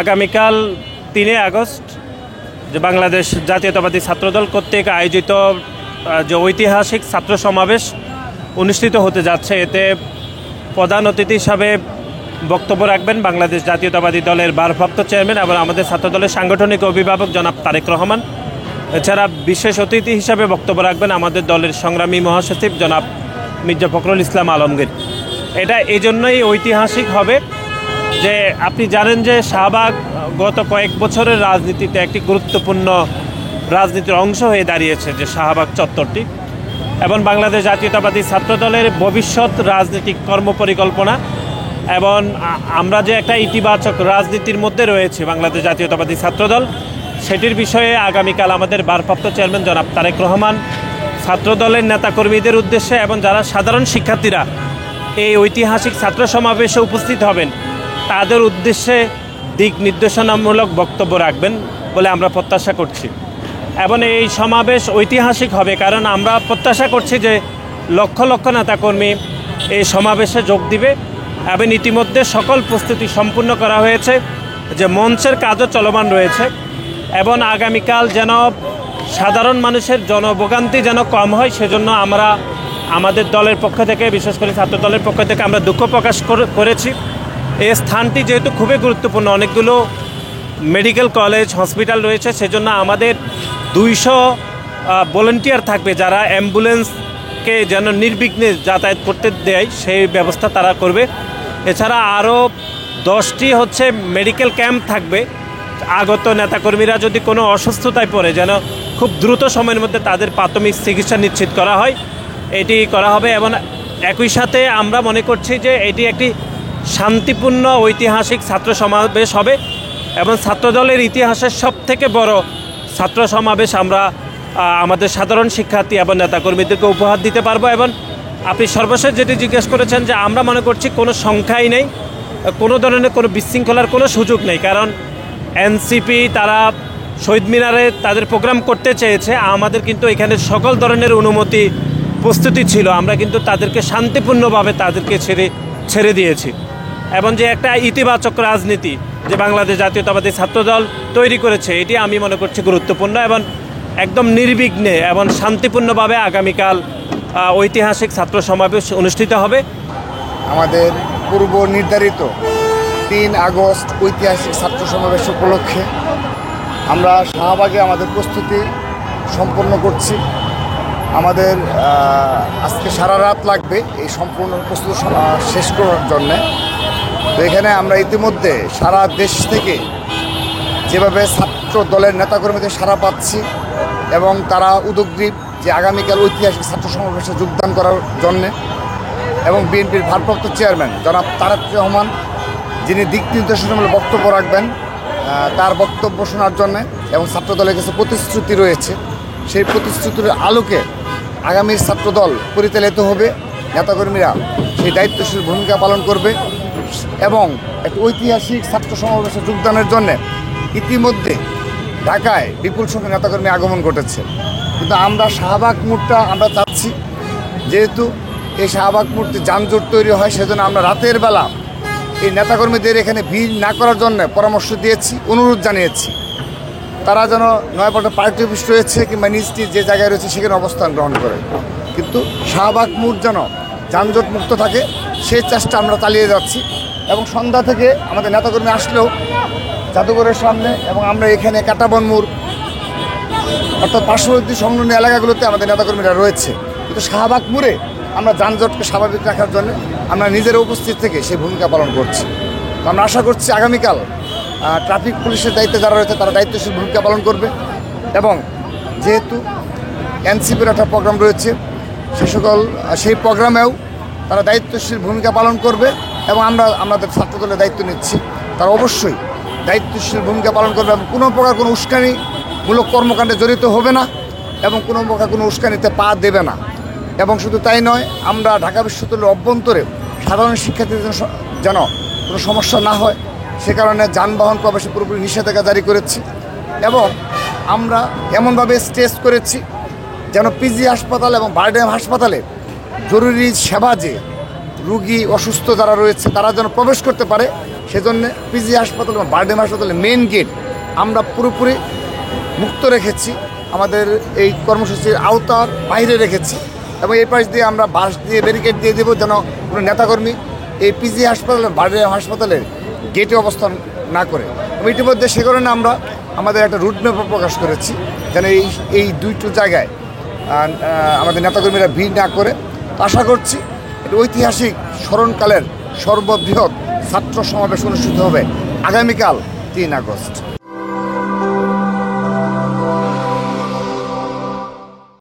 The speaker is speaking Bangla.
আগামীকাল 3 আগস্ট যে বাংলাদেশ জাতীয়তাবাদী ছাত্রদল কর্তৃক আয়োজিত যে ঐতিহাসিক ছাত্র সমাবেশ অনুষ্ঠিত হতে যাচ্ছে, এতে প্রধান অতিথি হিসাবে বক্তব্য রাখবেন বাংলাদেশ জাতীয়তাবাদী দলের ভারপ্রাপ্ত চেয়ারম্যান এবং আমাদের ছাত্রদলের সাংগঠনিক অভিভাবক জনাব তারেক রহমান। এছাড়া বিশেষ অতিথি হিসাবে বক্তব্য রাখবেন আমাদের দলের সংগ্রামী মহাসচিব জনাব মির্জা ফখরুল ইসলাম আলমগীর। এটা এই জন্যই ঐতিহাসিক হবে যে আপনি জানেন যে শাহবাগ গত কয়েক বছরের রাজনীতিতে একটি গুরুত্বপূর্ণ রাজনীতির অংশ হয়ে দাঁড়িয়েছে, যে শাহবাগ চত্বরটি, এবং বাংলাদেশ জাতীয়তাবাদী ছাত্রদলের ভবিষ্যৎ রাজনৈতিক কর্মপরিকল্পনা এবং আমরা যে একটা ইতিবাচক রাজনীতির মধ্যে রয়েছে বাংলাদেশ জাতীয়তাবাদী ছাত্রদল, সেটির বিষয়ে আগামীকাল আমাদের ভারপ্রাপ্ত চেয়ারম্যান জনাব তারেক রহমান ছাত্রদলের নেতাকর্মীদের উদ্দেশ্যে এবং যারা সাধারণ শিক্ষার্থীরা এই ঐতিহাসিক ছাত্র সমাবেশে উপস্থিত হবেন তাদের উদ্দেশ্যে দিক নির্দেশনামূলক বক্তব্য রাখবেন বলে আমরা প্রত্যাশা করছি। এবং এই সমাবেশ ঐতিহাসিক হবে কারণ আমরা প্রত্যাশা করছি যে লক্ষ লক্ষ নেতাকর্মী এই সমাবেশে যোগ দিবে এবং ইতিমধ্যে সকল প্রস্তুতি সম্পূর্ণ করা হয়েছে, যে মঞ্চের কাজও চলমান রয়েছে এবং আগামীকাল যেন সাধারণ মানুষের জনভোগান্তি যেন কম হয় সেজন্য আমরা আমাদের দলের পক্ষ থেকে, বিশেষ করে ছাত্র দলের পক্ষ থেকে আমরা দুঃখ প্রকাশ করেছি। এই স্থানটি যেহেতু খুবই গুরুত্বপূর্ণ, অনেকগুলো মেডিকেল কলেজ হসপিটাল রয়েছে, সেজন্য আমাদের 200 ভলেন্টিয়ার থাকবে যারা অ্যাম্বুলেন্সকে যেন নির্বিঘ্নে যাতায়াত করতে দেয় সেই ব্যবস্থা তারা করবে। এছাড়া আরও 10টি মেডিকেল ক্যাম্প থাকবে, আগত নেতাকর্মীরা যদি কোনো অসুস্থতায় পড়ে যেন খুব দ্রুত সময়ের মধ্যে তাদের প্রাথমিক চিকিৎসা নিশ্চিত করা হয়, এটি করা হবে। এবং একই সাথে আমরা মনে করছি যে এটি একটি শান্তিপূর্ণ ঐতিহাসিক ছাত্র সমাবেশ হবে এবং ছাত্রদলের ইতিহাসের সবথেকে বড় ছাত্র সমাবেশ আমরা আমাদের সাধারণ শিক্ষার্থী এবং নেতাকর্মীদেরকে উপহার দিতে পারবো। এবং আপনি সর্বশেষ যেটি জিজ্ঞেস করেছেন যে আমরা মনে করছি কোনো সংখ্যাই নেই, কোনো ধরনের কোনো বিশৃঙ্খলার কোনো সুযোগ নেই, কারণ এনসিপি তারা শহীদ মিনারে তাদের প্রোগ্রাম করতে চেয়েছে, আমাদের কিন্তু এখানে সকল ধরনের অনুমতি প্রস্তুতি ছিল, আমরা কিন্তু তাদেরকে শান্তিপূর্ণভাবে তাদেরকে ছেড়ে দিয়েছি। এবং যে একটা ইতিবাচক রাজনীতি যে বাংলাদেশ জাতীয়তাবাদী ছাত্রদল তৈরি করেছে, এটি আমি মনে করছি গুরুত্বপূর্ণ এবং একদম নির্বিঘ্নে এবং শান্তিপূর্ণভাবে আগামীকাল ঐতিহাসিক ছাত্র সমাবেশ অনুষ্ঠিত হবে। আমাদের পূর্ব নির্ধারিত 3 আগস্ট ঐতিহাসিক ছাত্র সমাবেশ উপলক্ষে আমরা শাহবাগে আমাদের প্রস্তুতি সম্পন্ন করছি। আমাদের আজকে সারা রাত লাগবে এই সম্পূর্ণ প্রস্তুতি শেষ করার জন্যে। তো এখানে আমরা ইতিমধ্যে সারা দেশ থেকে যেভাবে ছাত্র দলের নেতাকর্মীদের সাড়া পাচ্ছি এবং তারা উদ্যোগী যে আগামীকাল ঐতিহাসিক ছাত্র সমাবেশে যোগদান করার জন্যে, এবং বিএনপির ভারপ্রাপ্ত চেয়ারম্যান জনাব তারেক রহমান যিনি দিক নির্দেশনামূলক বক্তব্য রাখবেন, তার বক্তব্য শোনার জন্যে এবং ছাত্রদলের কাছে প্রতিশ্রুতি রয়েছে, সেই প্রতিশ্রুতির আলোকে আগামীর ছাত্রদল পরিচালিত হবে। নেতাকর্মীরা সেই দায়িত্বশীল ভূমিকা পালন করবে এবং একটি ঐতিহাসিক ছাত্র সমাবেশে যোগদানের জন্যে ইতিমধ্যে ঢাকায় বিপুল সংখ্যক নেতাকর্মী আগমন ঘটেছে। কিন্তু আমরা শাহবাগ মোড়টা আমরা চাচ্ছি, যেহেতু এই শাহবাগ মোড়টি যানজট তৈরি হয়, সেজন্য আমরা রাতের বেলা এই নেতাকর্মীদের এখানে ভিড় না করার জন্য পরামর্শ দিয়েছি, অনুরোধ জানিয়েছি তারা যেন নয়াপল্টন পার্টি অফিস রয়েছে কিংবা নিচটি যে জায়গায় রয়েছে সেখানে অবস্থান গ্রহণ করে, কিন্তু শাহবাগ মোড় যেন যানজট মুক্ত থাকে সেই চেষ্টা আমরা চালিয়ে যাচ্ছি। এবং সন্ধ্যা থেকে আমাদের নেতাকর্মী আসলেও জাদুঘরের সামনে এবং আমরা এখানে কাটাবন মোড় অর্থাৎ পার্শ্ববর্তী সংলগ্ন এলাকাগুলোতে আমাদের নেতাকর্মীরা রয়েছে, কিন্তু শাহবাগ মোড়ে আমরা যানজটকে স্বাভাবিক রাখার জন্য আমরা নিজেরা উপস্থিত থেকে সেই ভূমিকা পালন করছি। তো আমরা আশা করছি আগামীকাল ট্রাফিক পুলিশের দায়িত্বে যারা রয়েছে তারা দায়িত্বশীল ভূমিকা পালন করবে এবং যেহেতু এনসিপির একটা প্রোগ্রাম রয়েছে সেই প্রোগ্রামেও তারা দায়িত্বশীল ভূমিকা পালন করবে এবং আমরা আমাদের ছাত্রদলের দায়িত্ব নিচ্ছি, তারা অবশ্যই দায়িত্বশীল ভূমিকা পালন করবে এবং কোনো প্রকার কোনো উস্কানিমূলক কর্মকাণ্ডে জড়িত হবে না এবং কোনো প্রকার কোনো উস্কানিতে পা দেবে না। এবং শুধু তাই নয়, আমরা ঢাকা বিশ্ববিদ্যালয়ের অভ্যন্তরে সাধারণ শিক্ষার্থীদের যেন কোনো সমস্যা না হয় সে কারণে যানবাহন প্রবেশে পুরোপুরি নিষেধাজ্ঞা জারি করেছি এবং আমরা এমনভাবে স্টেজ করেছি যেন পিজি হাসপাতাল এবং বারডেম হাসপাতালে জরুরি সেবা যে রুগী অসুস্থ যারা রয়েছে তারা যেন প্রবেশ করতে পারে সেজন্য পিজি হাসপাতাল এবং বারডেম হাসপাতালের মেইন গেট আমরা পুরোপুরি মুক্ত রেখেছি, আমাদের এই কর্মসূচির আওতার বাইরে রেখেছি এবং এই পাশ দিয়ে আমরা বাঁশ দিয়ে ব্যারিকেড দিয়ে দেবো যেন কোনো নেতাকর্মী এই পিজি হাসপাতাল বারডেম হাসপাতালের গেটে অবস্থান না করে। এবং ইতিমধ্যে সে কারণে আমরা আমাদের একটা রুট ম্যাপও প্রকাশ করেছি যেন এই দুইটো জায়গায় আমাদের নেতাকর্মীরা ভিড় না করে। তো আশা করছি এটা ঐতিহাসিক স্মরণকালের সর্ববৃহৎ ছাত্র সমাবেশ অনুষ্ঠিত হবে আগামীকাল 3 আগস্ট।